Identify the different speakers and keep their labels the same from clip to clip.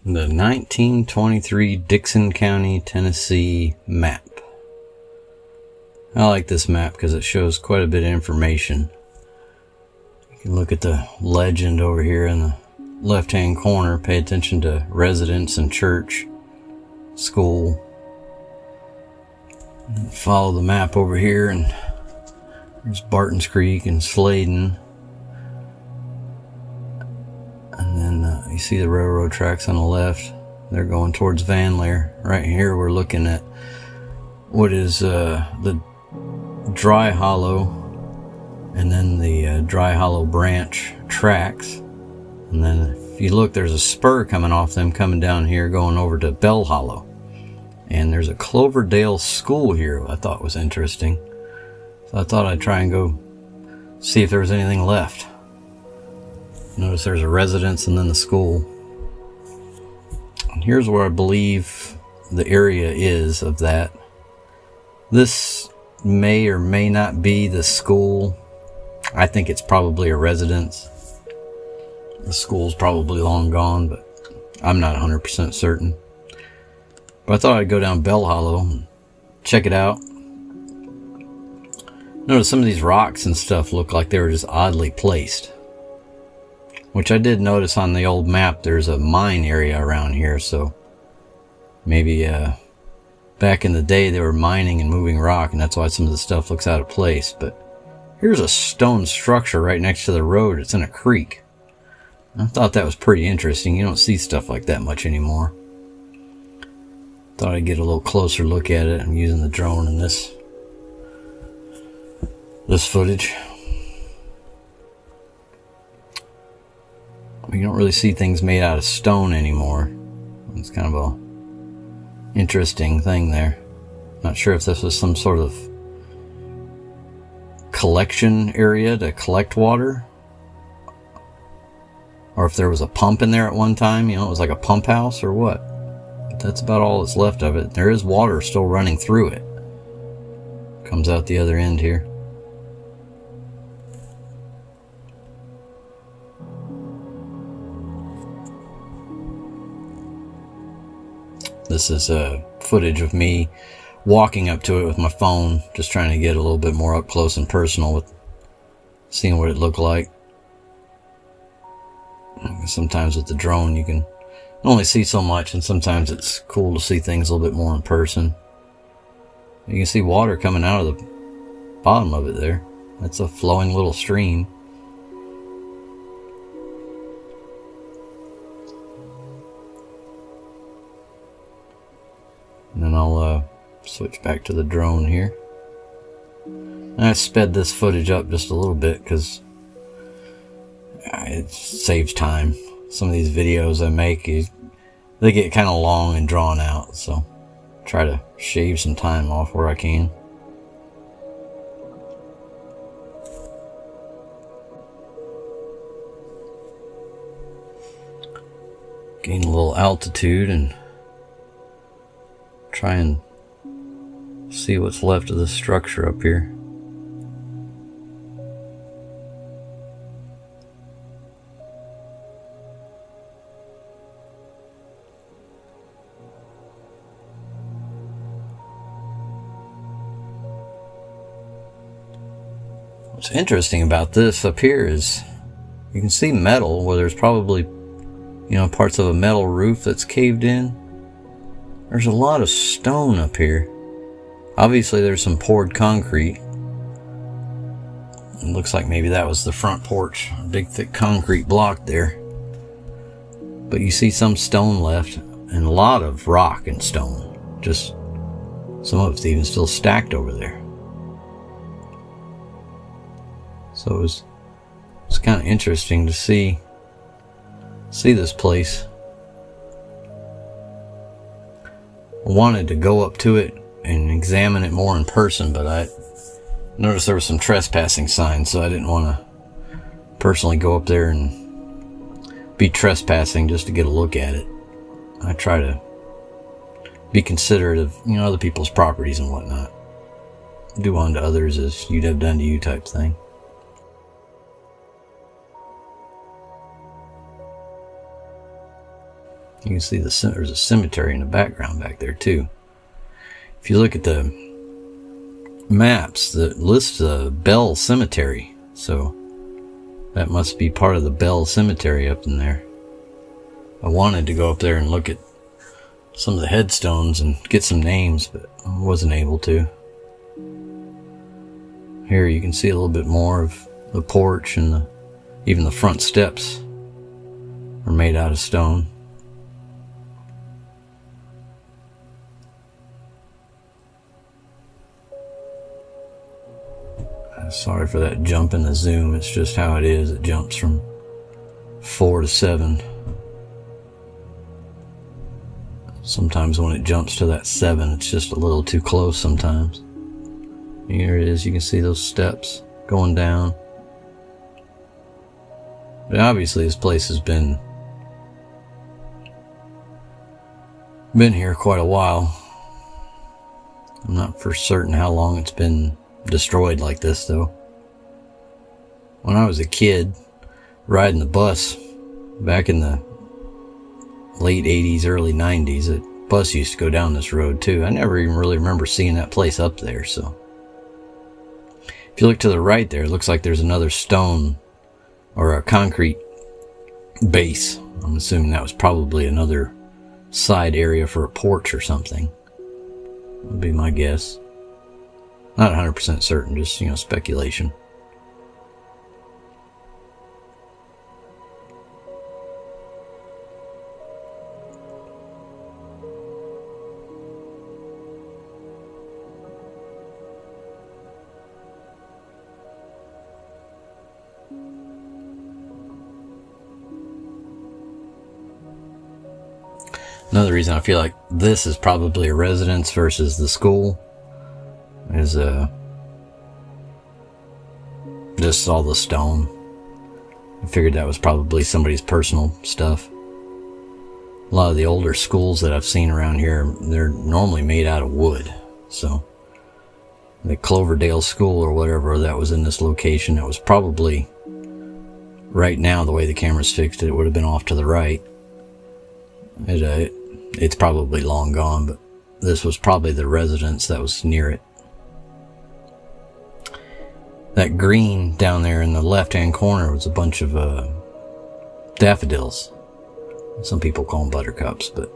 Speaker 1: The 1923 Dickson County, Tennessee map. I like this map because it shows quite a bit of information. You can look at the legend over here in the left-hand corner. Pay attention to residence and church, school. Follow the map over here, and there's Barton's Creek and Sladen. And then you see the railroad tracks on the left. They're going towards Vanleer. Right here we're looking at what is the Dry Hollow, and then the Dry Hollow branch tracks. And then if you look, there's a spur coming off them coming down here going over to Bell Hollow. And there's a Cloverdale School here I thought was interesting. So I thought I'd try and go see if there was anything left. Notice there's a residence and then the school. And here's where I believe the area is of that. This may or may not be the school. I think it's probably a residence. The school's probably long gone, but I'm not 100% certain. But I thought I'd go down Bell Hollow and check it out. Notice some of these rocks and stuff look like they were just oddly placed. Which I did notice on the old map, there's a mine area around here, so maybe back in the day they were mining and moving rock, and that's why some of the stuff looks out of place. But here's a stone structure right next to the road. It's in a creek. I thought that was pretty interesting. You don't see stuff like that much anymore. Thought I'd get a little closer look at it. I'm using the drone in this footage. You don't really see things made out of stone anymore. It's kind of a interesting thing there. Not sure if this was some sort of collection area to collect water, or if there was a pump in there at one time. You know, it was like a pump house or what. But that's about all that's left of it. There is water still running through it. Comes out the other end here. This is footage of me walking up to it with my phone, just trying to get a little bit more up close and personal with seeing what it looked like. Sometimes with the drone you can only see so much, and sometimes it's cool to see things a little bit more in person. You can see water coming out of the bottom of it there. That's a flowing little stream. And then I'll switch back to the drone here. And I sped this footage up just a little bit because it saves time. Some of these videos I make, they get kind of long and drawn out, so try to shave some time off where I can. Gain a little altitude and try and see what's left of the structure up here. What's interesting about this up here is you can see metal where there's probably, you know, parts of a metal roof that's caved in. There's a lot of stone up here. Obviously there's some poured concrete. It looks like maybe that was the front porch. A big thick concrete block there. But you see some stone left and a lot of rock and stone. Just some of it's even still stacked over there. So it's kind of interesting to see this place. I wanted to go up to it and examine it more in person, but I noticed there were some trespassing signs, so I didn't want to personally go up there and be trespassing just to get a look at it. I try to be considerate of, you know, other people's properties and whatnot. Do unto others as you'd have done to you type thing. You can see there's a cemetery in the background back there too. If you look at the maps, that lists Bell Cemetery, so that must be part of the Bell Cemetery up in there. I wanted to go up there and look at some of the headstones and get some names, but I wasn't able to. Here you can see a little bit more of the porch, and even the front steps are made out of stone. Sorry for that jump in the zoom. It's just how it is. It jumps from 4 to 7. Sometimes when it jumps to that 7, it's just a little too close sometimes. Here it is. You can see those steps going down. But obviously this place has been here quite a while. I'm not for certain how long it's been destroyed like this though. When I was a kid riding the bus back in the late 80s, early 90s, a bus used to go down this road too. I never even really remember seeing that place up there. So if you look to the right there, it looks like there's another stone or a concrete base. I'm assuming that was probably another side area for a porch or something. Would be my guess. Not 100% certain, just, speculation. Another reason I feel like this is probably a residence versus the school is just all the stone. I figured that was probably somebody's personal stuff. A lot of the older schools that I've seen around here, they're normally made out of wood. So the Cloverdale School or whatever that was in this location, it was probably, right now the way the camera's fixed it would have been off to the right. It's probably long gone, but this was probably the residence that was near it. That green down there in the left-hand corner was a bunch of daffodils. Some people call them buttercups, but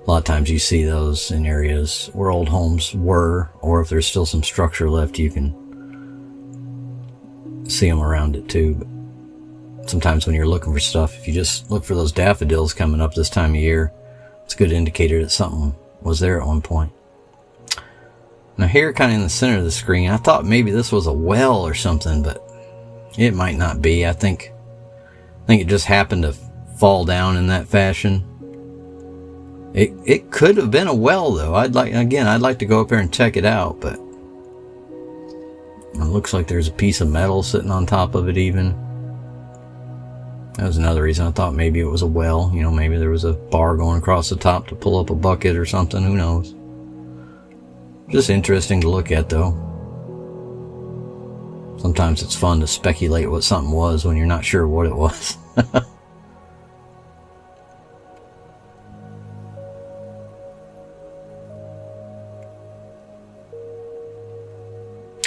Speaker 1: a lot of times you see those in areas where old homes were, or if there's still some structure left, you can see them around it too. But sometimes when you're looking for stuff, if you just look for those daffodils coming up this time of year, it's a good indicator that something was there at one point. Now here, kind of in the center of the screen, I thought maybe this was a well or something, but it might not be. I think it just happened to fall down in that fashion. It could have been a well though. I'd like to go up there and check it out, but it looks like there's a piece of metal sitting on top of it even. That was another reason I thought maybe it was a well. Maybe there was a bar going across the top to pull up a bucket or something. Who knows? Just interesting to look at though. Sometimes it's fun to speculate what something was when you're not sure what it was.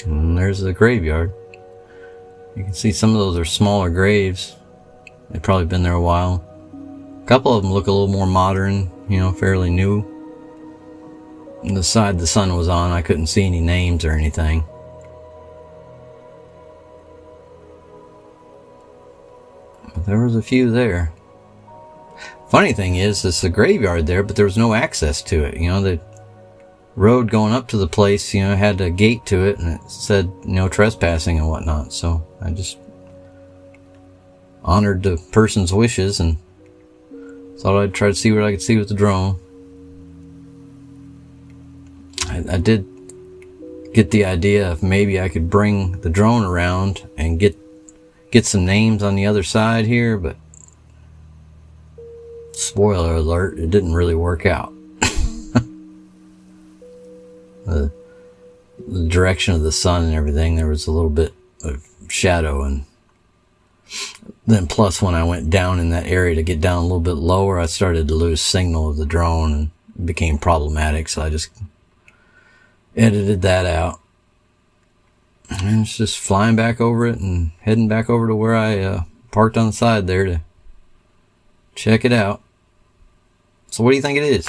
Speaker 1: And there's the graveyard. You can see some of those are smaller graves. They've probably been there a while. A couple of them look a little more modern, fairly new. On the side the sun was on, I couldn't see any names or anything. But there was a few there. Funny thing is, it's a graveyard there, but there was no access to it. The road going up to the place, had a gate to it, and it said, trespassing and whatnot. So I just honored the person's wishes and thought I'd try to see what I could see with the drone. I did get the idea of maybe I could bring the drone around and get some names on the other side here, but spoiler alert, it didn't really work out. The direction of the sun and everything, there was a little bit of shadow, and Then plus when I went down in that area to get down a little bit lower, I started to lose signal of the drone and it became problematic. So I just edited that out. And it's just flying back over it and heading back over to where I parked on the side there to check it out. So what do you think it is?